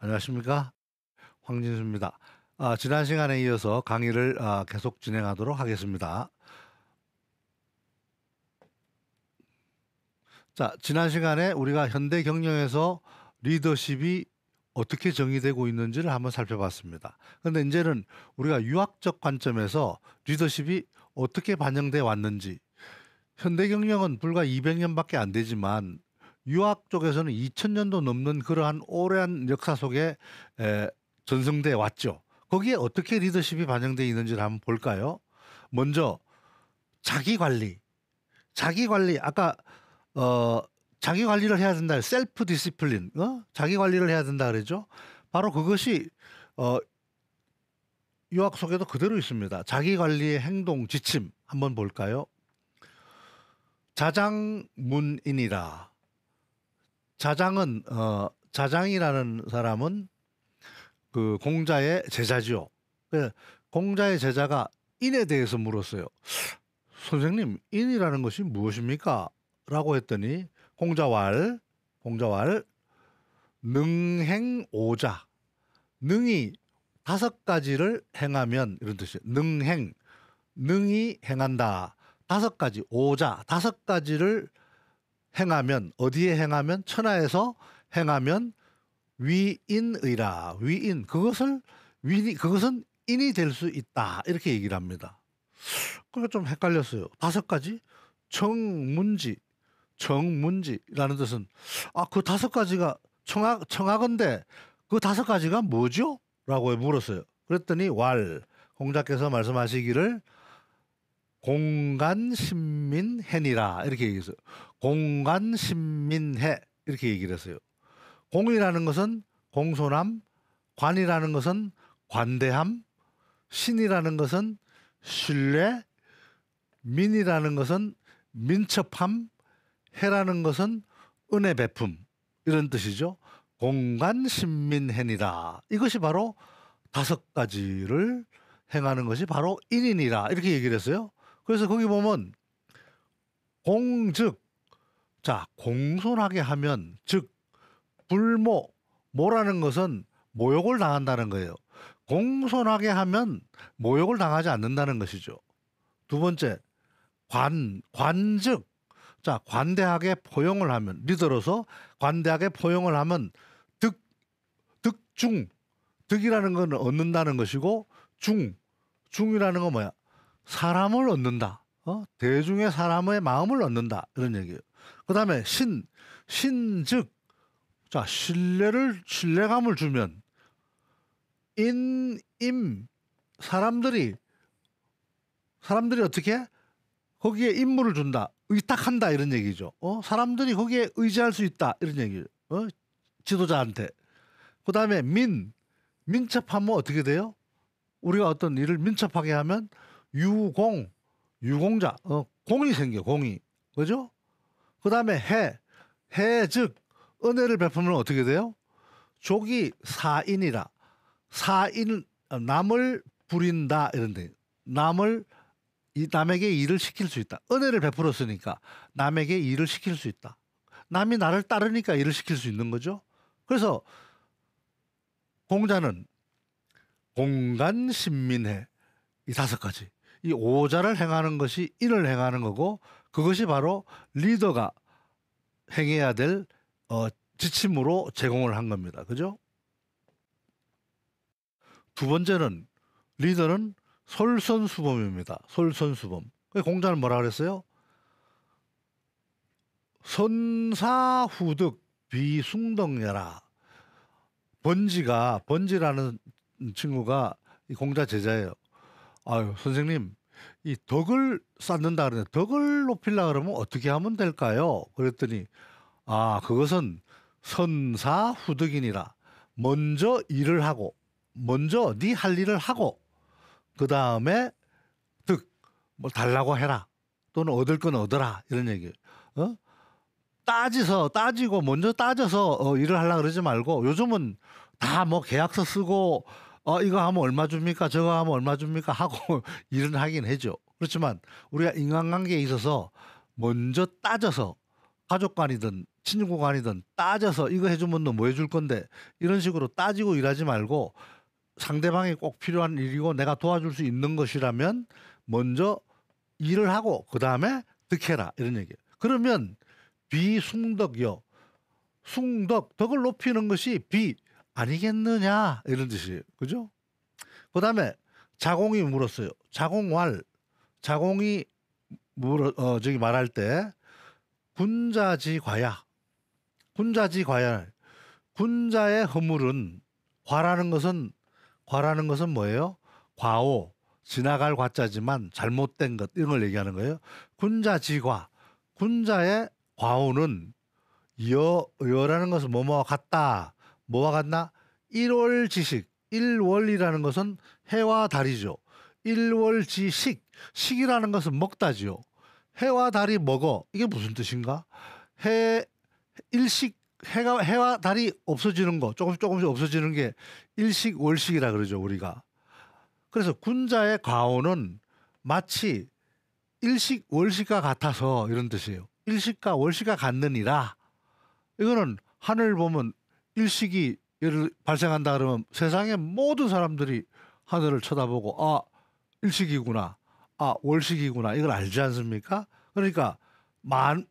안녕하십니까? 황진수입니다. 지난 시간에 이어서 강의를 계속 진행하도록 하겠습니다. 자, 지난 시간에 우리가 현대 경영에서 리더십이 어떻게 정의되고 있는지를 한번 살펴봤습니다. 그런데 이제는 우리가 유학적 관점에서 리더십이 어떻게 반영돼 왔는지, 현대 경영은 불과 200년밖에 안 되지만 유학 쪽에서는 2000년도 넘는 그러한 오랜 역사 속에 전승돼 왔죠. 거기에 어떻게 리더십이 반영되어 있는지를 한번 볼까요? 먼저 자기 관리. 아까 자기 관리를 해야 된다. 셀프 디시플린. 자기 관리를 해야 된다 그러죠. 바로 그것이 유학 속에도 그대로 있습니다. 자기 관리의 행동 지침 한번 볼까요? 자장문인이라. 자장이라는 사람은 그 공자의 제자지요. 공자의 제자가 인에 대해서 물었어요. 선생님, 인이라는 것이 무엇입니까? 라고 했더니 공자왈 능행오자. 능이 5가지를 행하면 이런 뜻이에요. 능이 행한다. 5가지, 오자, 5가지를 행하면, 어디에 행하면? 천하에서 행하면 위인의라. 그것은 인이 될 수 있다. 이렇게 얘기를 합니다. 그러니까 좀 헷갈렸어요. 5가지? 정문지라는 뜻은 그 5가지가 청하건대 그 5가지가 뭐죠? 라고 물었어요. 그랬더니 공자께서 말씀하시기를 공간신민해니라 이렇게 얘기했어요. 공간신민해 이렇게 얘기를 했어요. 공이라는 것은 공손함, 관이라는 것은 관대함, 신이라는 것은 신뢰, 민이라는 것은 민첩함, 해라는 것은 은혜 베품 이런 뜻이죠. 공간신민해니라. 이것이 바로 5가지를 행하는 것이 바로 인이니라 이렇게 얘기를 했어요. 그래서 거기 보면 공손하게 하면 모라는 것은 모욕을 당한다는 거예요. 공손하게 하면 모욕을 당하지 않는다는 것이죠. 두 번째, 관대하게 포용을 하면, 리더로서 관대하게 포용을 하면 득이라는 건 얻는다는 것이고 중이라는 건 뭐야? 사람을 얻는다. 대중의 사람의 마음을 얻는다. 이런 얘기예요. 그 다음에 신뢰감을 주면 사람들이 어떻게 거기에 임무를 준다. 의탁한다 이런 얘기죠. 사람들이 거기에 의지할 수 있다 이런 얘기예요. 지도자한테. 그 다음에 민첩하면 어떻게 돼요? 우리가 어떤 일을 민첩하게 하면 유공자, 공이 생겨, 공이. 그죠? 그 다음에 즉, 은혜를 베푸면 어떻게 돼요? 족이 사인이라. 남을 부린다, 이런데. 남에게 일을 시킬 수 있다. 은혜를 베풀었으니까 남에게 일을 시킬 수 있다. 남이 나를 따르니까 일을 시킬 수 있는 거죠. 그래서 공자는 공간신민해 이 5가지 이 오자를 행하는 것이 인을 행하는 거고 그것이 바로 리더가 행해야 될 지침으로 제공을 한 겁니다. 그죠? 두 번째는 리더는 솔선수범입니다. 솔선수범. 공자는 뭐라 그랬어요? 선사후득 비숭덕여라. 번지라는 친구가 이 공자 제자예요. 선생님, 이 덕을 쌓는다 그러는데 덕을 높이려고 그러면 어떻게 하면 될까요? 그랬더니 그것은 선사후득이니라. 먼저 일을 하고 먼저 네 할 일을 하고 그 다음에 달라고 해라. 또는 얻을 건 얻어라. 이런 얘기예요. 따지고 먼저 따져서 일을 하려고 그러지 말고 요즘은 다 계약서 쓰고 이거 하면 얼마 줍니까? 저거 하면 얼마 줍니까? 하고 일은 하긴 하죠. 그렇지만 우리가 인간관계에 있어서 먼저 따져서 가족 간이든 친구 간이든 따져서 이거 해주면 너 뭐 해줄 건데 이런 식으로 따지고 일하지 말고 상대방이 꼭 필요한 일이고 내가 도와줄 수 있는 것이라면 먼저 일을 하고 그다음에 득해라 이런 얘기예요. 그러면 비숭덕이요. 숭덕, 덕을 높이는 것이 비 아니겠느냐 이런 뜻이에요. 그죠? 그다음에 자공이 물었어요. 자공왈. 자공이 저기 말할 때 군자지과야. 군자지과야. 군자의 허물은 과라는 것은 뭐예요? 과오, 지나갈 과자지만 잘못된 것 이런 걸 얘기하는 거예요. 군자지과. 군자의 과오는 여라는 것은 뭐뭐와 같다. 뭐와 같나? 일월지식. 일월이라는 것은 해와 달이죠. 일월지식. 식이라는 것은 먹다지요. 해와 달이 먹어. 이게 무슨 뜻인가? 일식 해와 달이 없어지는 거 조금씩 없어지는 게 일식월식이라 그러죠 우리가. 그래서 군자의 과오는 마치 일식월식과 같아서 이런 뜻이에요. 일식과 월식과 같느니라. 이거는 하늘 보면 일식이 발생한다 그러면 세상의 모든 사람들이 하늘을 쳐다보고 아 일식이구나, 아 월식이구나 이걸 알지 않습니까? 그러니까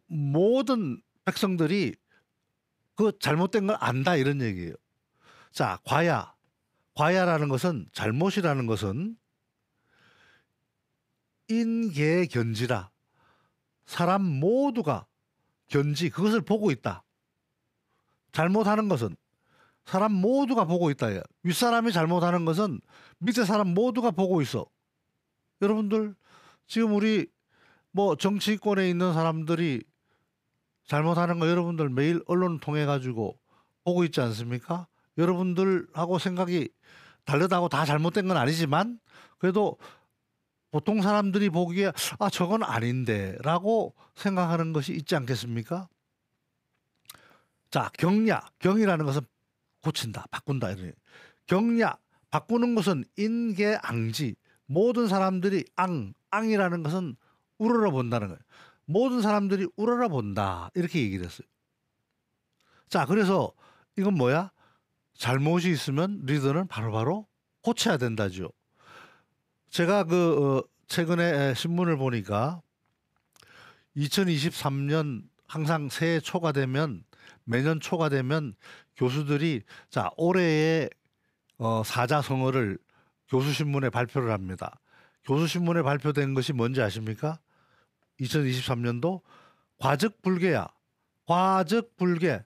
모든 백성들이 그 잘못된 걸 안다 이런 얘기예요. 자, 과야라는 것은 잘못이라는 것은 인계견지라. 사람 모두가 견지 그것을 보고 있다. 잘못하는 것은 사람 모두가 보고 있다. 윗사람이 잘못하는 것은 밑에 사람 모두가 보고 있어. 여러분들 지금 우리 뭐 정치권에 있는 사람들이 잘못하는 거 여러분들 매일 언론 통해 가지고 보고 있지 않습니까? 여러분들하고 생각이 다르다고 다 잘못된 건 아니지만 그래도 보통 사람들이 보기에 아 저건 아닌데 라고 생각하는 것이 있지 않겠습니까? 자, 경이라는 것은 고친다, 바꾼다. 경야, 바꾸는 것은 인계앙지. 모든 사람들이 앙이라는 것은 우러러 본다는 거예요. 모든 사람들이 우러러 본다. 이렇게 얘기를 했어요. 자, 그래서 이건 뭐야? 잘못이 있으면 리더는 바로바로 고쳐야 된다죠. 제가 최근에 신문을 보니까 2023년 항상 새해 초가 되면 매년 초가 되면 교수들이 자 올해의 사자성어를 교수신문에 발표를 합니다. 교수신문에 발표된 것이 뭔지 아십니까? 2023년도 과적불개야. 과적불개.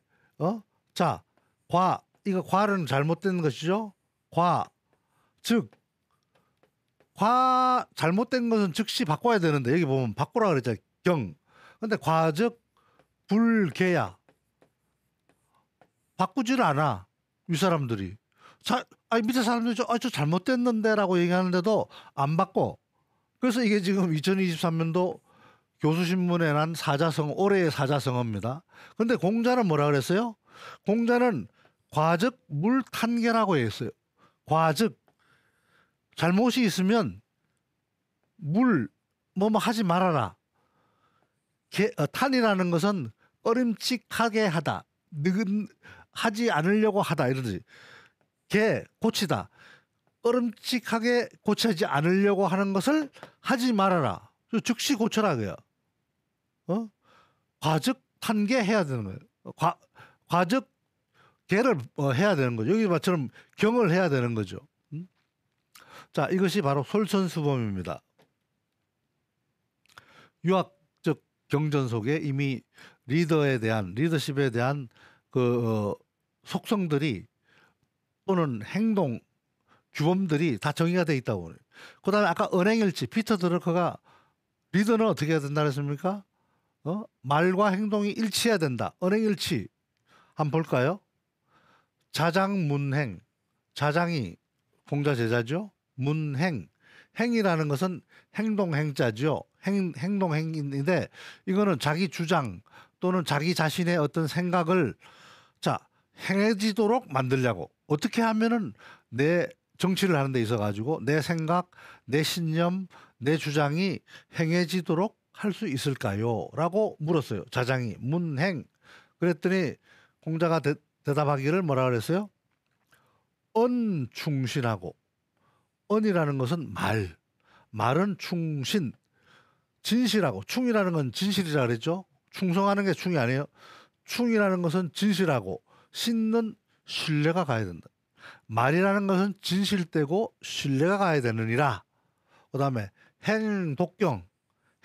자, 이거 과는 잘못된 것이죠. 잘못된 것은 즉시 바꿔야 되는데 여기 보면 바꾸라 그랬잖아요. 근데 과적불개야. 바꾸지를 않아. 윗사람들이. 밑에 사람들이 저 잘못됐는데라고 얘기하는데도 안 바꿔. 그래서 이게 지금 2023년도 교수신문에 난 올해의 사자성어입니다. 근데 공자는 뭐라 그랬어요? 공자는 과적 물탄계라고 했어요. 과적. 잘못이 있으면 뭐 하지 말아라. 탄이라는 것은 꺼림칙하게 하다. 하지 않으려고 하다 이런 뜻이. 고치다. 꺼림칙하게 고치지 않으려고 하는 것을 하지 말아라. 즉시 고쳐라 그요. 과적 탄계 해야 되는 거예요. 과적 계를 해야 되는 거죠. 여기 말처럼 경을 해야 되는 거죠. 자, 이것이 바로 솔선수범입니다. 유학적 경전 속에 이미 리더십에 대한 속성들이 또는 행동 규범들이 다 정의가 돼 있다고 그래요. 그다음에 아까 언행일치 피터 드러커가 리더는 어떻게 해야 된다 그랬습니까? 말과 행동이 일치해야 된다. 언행일치. 한번 볼까요? 자장문행. 자장이 공자 제자죠. 문행. 행이라는 것은 행동행자죠. 행동행인데 이거는 자기 주장 또는 자기 자신의 어떤 생각을 행해지도록 만들려고 어떻게 하면은 내 정치를 하는 데 있어 가지고 내 생각, 내 신념, 내 주장이 행해지도록 할 수 있을까요? 라고 물었어요. 자장이 문행. 그랬더니 공자가 대답하기를 뭐라 그랬어요? 언충신하고, 언이라는 것은 말은 충신, 진실하고, 충이라는 건 진실이라 그랬죠. 충성하는 게 충이 아니에요. 충이라는 것은 진실하고, 신은 신뢰가 가야 된다. 말이라는 것은 진실되고 신뢰가 가야 되느니라. 그 다음에 행독경,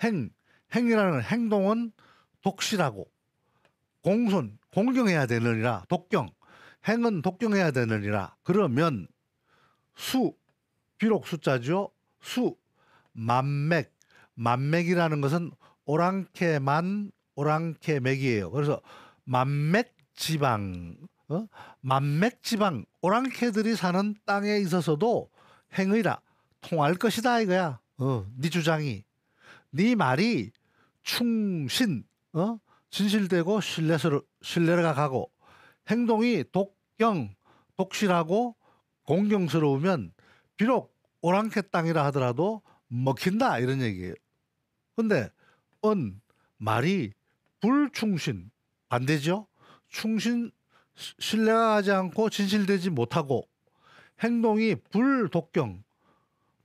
행이라는 건 행동은 독실하고, 공경해야 되느니라. 독경, 행은 독경해야 되느니라. 그러면 비록 숫자죠. 만맥이라는 것은 오랑캐맥이에요. 그래서 만맥지방, 오랑캐들이 사는 땅에 있어서도 행의라 통할 것이다 이거야. 네 주장이, 네 말이 충신, 진실되고 신뢰가 가고, 행동이 독실하고 공경스러우면 비록 오랑캐 땅이라 하더라도 먹힌다 이런 얘기예요. 근데 말이 불충신, 반대죠. 신뢰가 가지 않고 진실되지 못하고, 행동이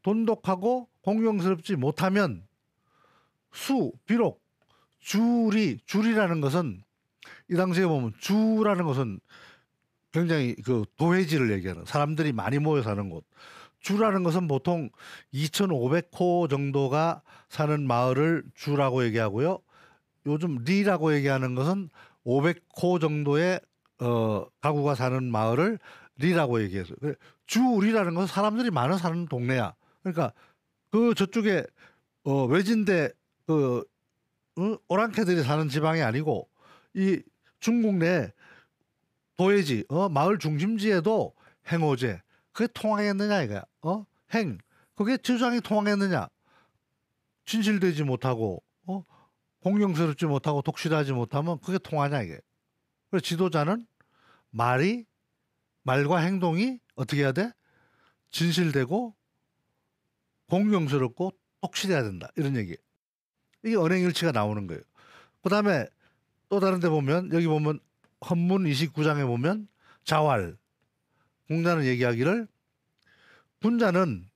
돈독하고 공경스럽지 못하면 비록 줄이라는 것은, 이 당시에 보면 주라는 것은 굉장히 그 도회지를 얘기하는, 사람들이 많이 모여 사는 곳. 주라는 것은 보통 2,500호 정도가 사는 마을을 주라고 얘기하고요. 요즘 리라고 얘기하는 것은 500호 정도의 가구가 사는 마을을 리라고 얘기해서, 주리라는 것은 사람들이 많이 사는 동네야. 그러니까 그 저쪽에 외진데 오랑캐들이 사는 지방이 아니고, 이 중국 내 도회지, 마을 중심지에도 행오제, 그게 통하겠느냐 이거야. 그게 주장이 통하겠느냐. 진실되지 못하고, 공경스럽지 못하고 독실하지 못하면 그게 통하냐 이게. 그래서 지도자는 말과 행동이 어떻게 해야 돼? 진실되고 공경스럽고 독실해야 된다 이런 얘기. 이게 언행일치가 나오는 거예요. 그 다음에 또 다른 데 보면, 여기 보면 헌문 29장에 보면 자왈, 공자는 얘기하기를, 군자는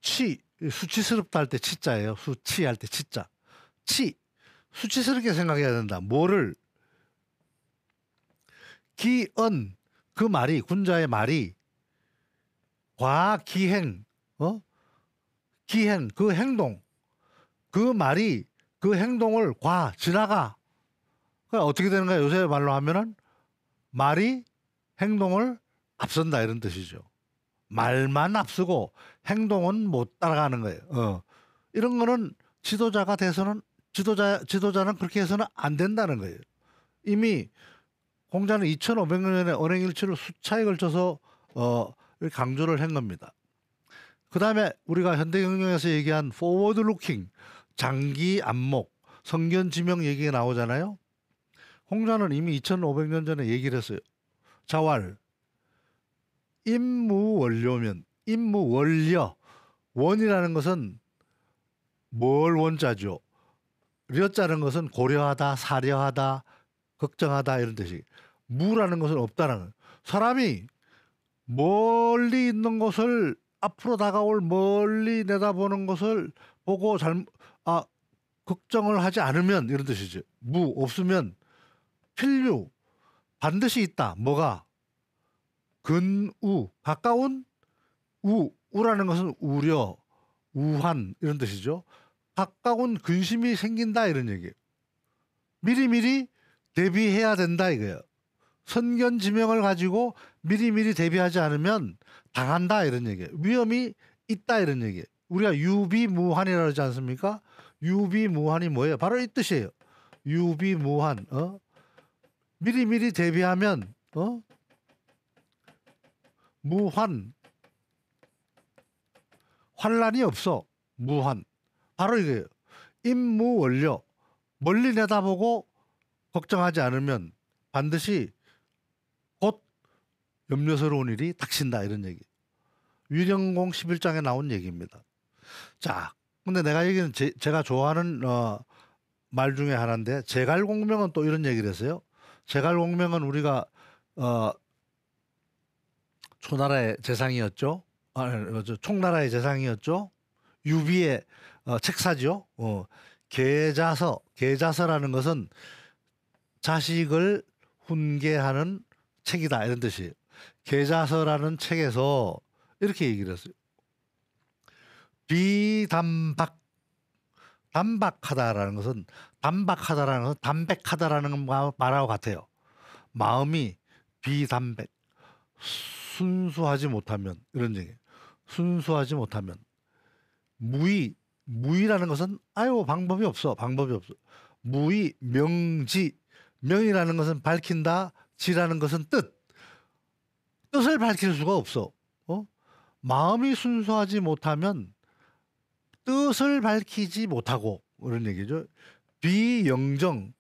수치스럽다 할 때 치자예요. 수치할 때 치자. 수치스럽게 생각해야 된다. 뭐를? 기언, 그 말이, 군자의 말이 과기행, 기행, 그 행동, 그 말이 그 행동을 지나가. 그러니까 어떻게 되는가? 요새 말로 하면은 말이 행동을 앞선다 이런 뜻이죠. 말만 앞서고 행동은 못 따라가는 거예요. 이런 거는 지도자는 그렇게 해서는 안 된다는 거예요. 이미 공자는 2,500년의 언행일치를 수차에 걸쳐서 이렇게 강조를 한 겁니다. 그 다음에 우리가 현대경영에서 얘기한 포워드 루킹, 장기 안목, 성견지명 얘기가 나오잖아요. 공자는 이미 2,500년 전에 얘기를 했어요. 자왈, 임무원료면, 원이라는 것은 뭘 원자죠. 려자는 것은 고려하다, 사려하다, 걱정하다 이런 뜻이. 무라는 것은 없다는 거예요. 사람이 멀리 있는 것을, 앞으로 다가올 멀리 내다보는 것을 보고 걱정을 하지 않으면 이런 뜻이죠. 없으면 필류, 반드시 있다. 뭐가? 가까운 우라는 것은 우려, 우한 이런 뜻이죠. 가까운 근심이 생긴다 이런 얘기예요. 미리미리 대비해야 된다 이거예요. 선견지명을 가지고 미리미리 대비하지 않으면 당한다 이런 얘기예요. 위험이 있다 이런 얘기예요. 우리가 유비무환이라고 하지 않습니까? 유비무환이 뭐예요? 바로 이 뜻이에요. 유비무환. 미리미리 대비하면 환란이 없어. 무환. 바로 이거예요. 임무원료. 멀리 내다보고 걱정하지 않으면 반드시 곧 염려스러운 일이 닥친다 이런 얘기. 위령공 11장에 나온 얘기입니다. 자, 근데 내가 얘기는 제가 좋아하는 말 중에 하나인데 제갈공명은 또 이런 얘기를 했어요. 제갈공명은 우리가 어, 초나라의 재상이었죠. 총나라의 재상이었죠. 유비의 책사죠. 계자서라는 것은 자식을 훈계하는 책이다 이런 뜻이에요. 계자서라는 책에서 이렇게 얘기를 했어요. 비담박 담박하다라는 것은 담백하다라는 말하고 같아요. 마음이 비담백 순수하지 못하면 이런 얘기. 순수하지 못하면 무의라는 것은 방법이 없어. 무의 명지 명이라는 것은 밝힌다. 지라는 것은 뜻을 밝힐 수가 없어. 마음이 순수하지 못하면 뜻을 밝히지 못하고 그런 얘기죠. 비영정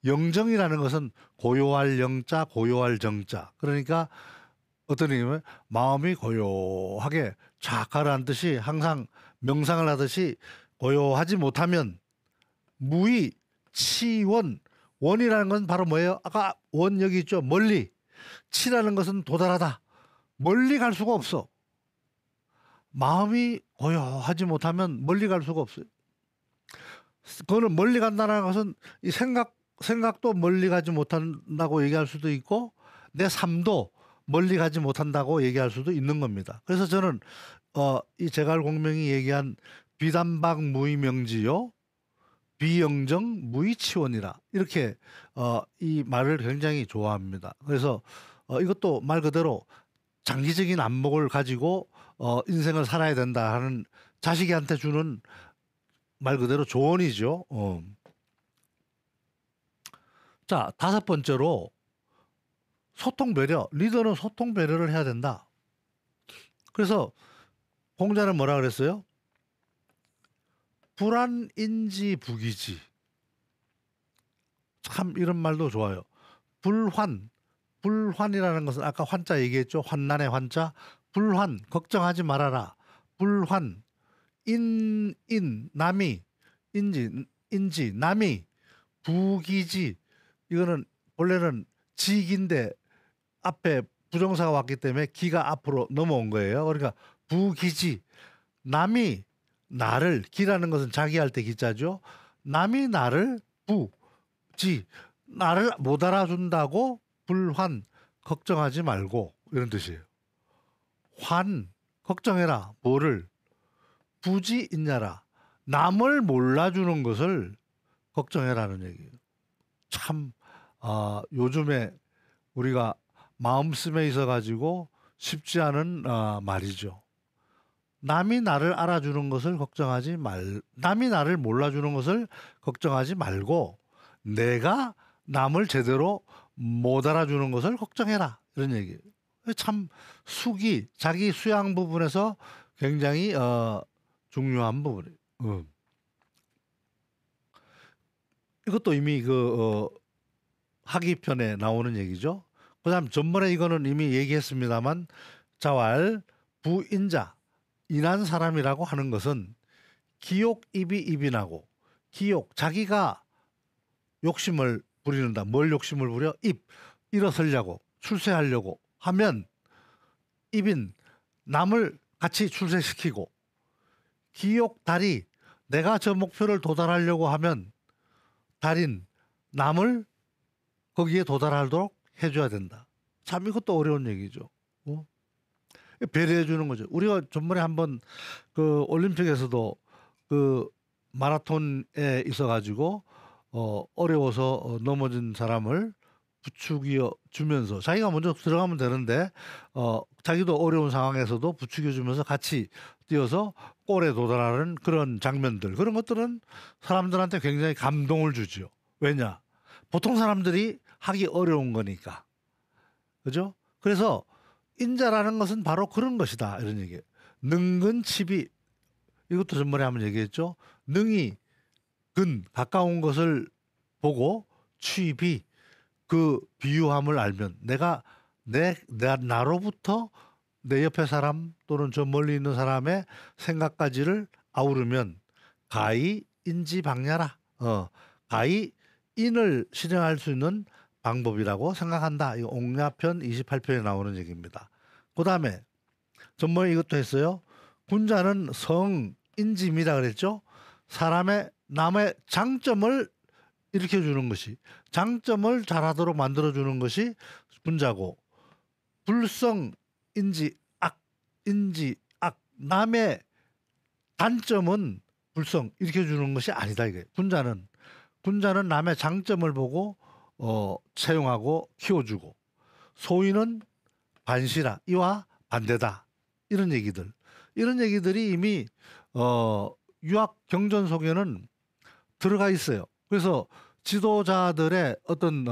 영정이라는 것은 고요할 영자 고요할 정자 그러니까 어떤 얘기냐면 마음이 고요하게 쫙 가라앉듯이 항상 명상을 하듯이 고요하지 못하면 무의 치원 원이라는 건 바로 뭐예요? 아까 원 여기 있죠. 멀리 치라는 것은 도달하다. 멀리 갈 수가 없어. 마음이 고요하지 못하면 멀리 갈 수가 없어요. 그거는 멀리 간다는 것은 이 생각도 멀리 가지 못한다고 얘기할 수도 있고 내 삶도 멀리 가지 못한다고 얘기할 수도 있는 겁니다. 그래서 저는 이 제갈공명이 얘기한 비담박 무의명지요 비영정 무의치원이라 이렇게 이 말을 굉장히 좋아합니다. 그래서 이것도 말 그대로 장기적인 안목을 가지고 인생을 살아야 된다 하는 자식한테 주는 말 그대로 조언이죠. 자, 다섯 번째로 소통 배려. 리더는 소통 배려를 해야 된다. 그래서 공자는 뭐라 그랬어요? 불환인지 부기지. 참 이런 말도 좋아요. 불환이라는 것은 아까 환자 얘기했죠. 환난의 환자. 불환 걱정하지 말아라. 불환 남이 인지 남이 부기지 이거는 원래는 직인데 앞에 부정사가 왔기 때문에 기가 앞으로 넘어온 거예요. 그러니까 부기지 남이 나를 기라는 것은 자기 할 때 기자죠. 남이 나를 부지 나를 못 알아준다고 불환 걱정하지 말고 이런 뜻이에요. 환 걱정해라. 뭐를 부지 있냐라. 남을 몰라주는 것을 걱정해라는 얘기예요. 참 요즘에 우리가 마음씀에 있어 가지고 쉽지 않은 말이죠. 남이 나를 알아주는 것을 남이 나를 몰라주는 것을 걱정하지 말고 내가 남을 제대로 못 알아주는 것을 걱정해라 이런 얘기예요. 참 자기 수양 부분에서 굉장히 중요한 부분이에요. 이것도 이미 하기편에 나오는 얘기죠. 그다음 전번에 이거는 이미 얘기했습니다만 자왈 부인자 인한 사람이라고 하는 것은 기욕입이 입인하고 자기가 욕심을 부리는다. 뭘 욕심을 부려? 일어서려고 출세하려고 하면 입인 남을 같이 출세시키고 기욕다리 내가 저 목표를 도달하려고 하면 달인 남을 거기에 도달하도록 해줘야 된다. 참 이것도 어려운 얘기죠. 배려해 주는 거죠. 우리가 전번에 한번 올림픽에서도 마라톤에 있어가지고 어려워서 넘어진 사람을 부추겨 주면서 자기가 먼저 들어가면 되는데 자기도 어려운 상황에서도 부추겨 주면서 같이 뛰어서 골에 도달하는 그런 장면들 그런 것들은 사람들한테 굉장히 감동을 주죠. 왜냐? 보통 사람들이 하기 어려운 거니까. 그죠? 그래서 인자라는 것은 바로 그런 것이다. 이런 얘기예요. 능근치비 이것도 전번에 한번 얘기했죠. 능이 가까운 것을 보고 취비 그 비유함을 알면 내가 나로부터 내 옆에 사람 또는 저 멀리 있는 사람의 생각까지를 아우르면 가히 인지방야라. 가히 인을 실행할 수 있는 방법이라고 생각한다. 이 옥야편 28편에 나오는 얘기입니다. 그 다음에 전번에 이것도 했어요. 군자는 성인지입니다 그랬죠. 남의 장점을 일으켜주는 것이, 장점을 잘하도록 만들어주는 것이 군자고, 불성인지 악, 남의 단점은 불성 일으켜주는 것이 아니다. 이게 군자는 남의 장점을 보고 채용하고 키워주고, 소인은 반시라, 이와 반대다. 이런 얘기들이 이미 유학 경전 속에는 들어가 있어요. 그래서 지도자들의 어떤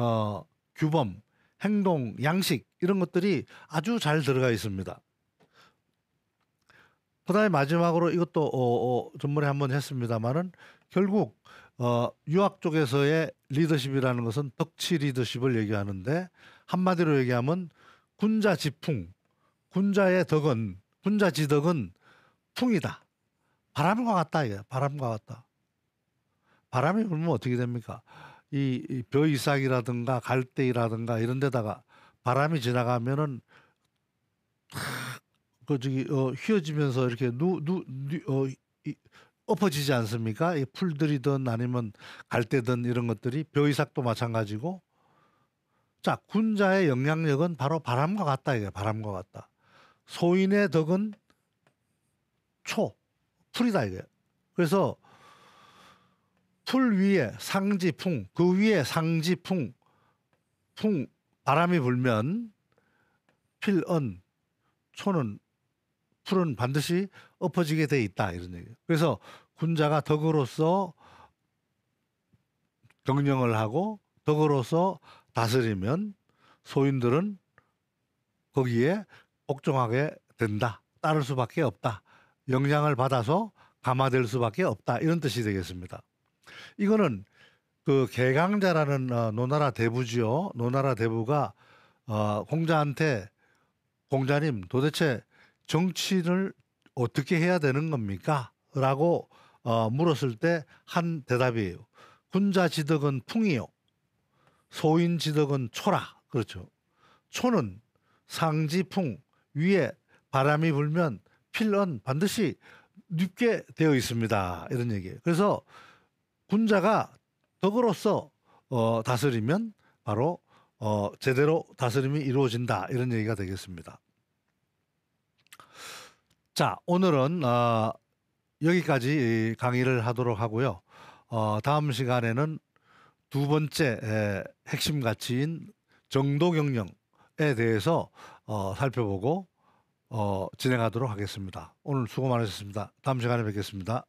규범, 행동, 양식 이런 것들이 아주 잘 들어가 있습니다. 그다음에 마지막으로 이것도 전번에 한번 했습니다만은 결국 유학 쪽에서의 리더십이라는 것은 덕치 리더십을 얘기하는데, 한마디로 얘기하면 군자지풍, 군자지덕은 풍이다. 바람과 같다. 이게 바람과 같다. 바람이 불면 어떻게 됩니까? 이 벼이삭이라든가 갈대이라든가 이런 데다가 바람이 지나가면은 휘어지면서 이렇게 엎어지지 않습니까? 이 풀들이든 아니면 갈대든 이런 것들이, 벼이삭도 마찬가지고. 자, 군자의 영향력은 바로 바람과 같다. 이게 바람과 같다. 소인의 덕은 풀이다. 이게. 그래서 풀 위에 상지풍, 그 위에 상지풍, 바람이 불면 필언, 풀은 반드시 엎어지게 돼 있다. 이런 얘기예요. 그래서 군자가 덕으로서 경영을 하고 덕으로서 다스리면 소인들은 거기에 복종하게 된다. 따를 수밖에 없다. 영향을 받아서 감화될 수밖에 없다. 이런 뜻이 되겠습니다. 이거는 그 개강자라는 노나라 대부지요. 노나라 대부가 공자한테, 공자님 도대체 정치를 어떻게 해야 되는 겁니까? 라고 물었을 때 한 대답이에요. 군자지덕은 풍이요, 소인지덕은 초라. 그렇죠. 초는 상지풍, 위에 바람이 불면 필언, 반드시 눕게 되어 있습니다. 이런 얘기예요. 그래서 군자가 덕으로서 다스리면 바로 제대로 다스림이 이루어진다. 이런 얘기가 되겠습니다. 자, 오늘은 여기까지 강의를 하도록 하고요. 다음 시간에는 두 번째 핵심 가치인 정도경영에 대해서 살펴보고 진행하도록 하겠습니다. 오늘 수고 많으셨습니다. 다음 시간에 뵙겠습니다.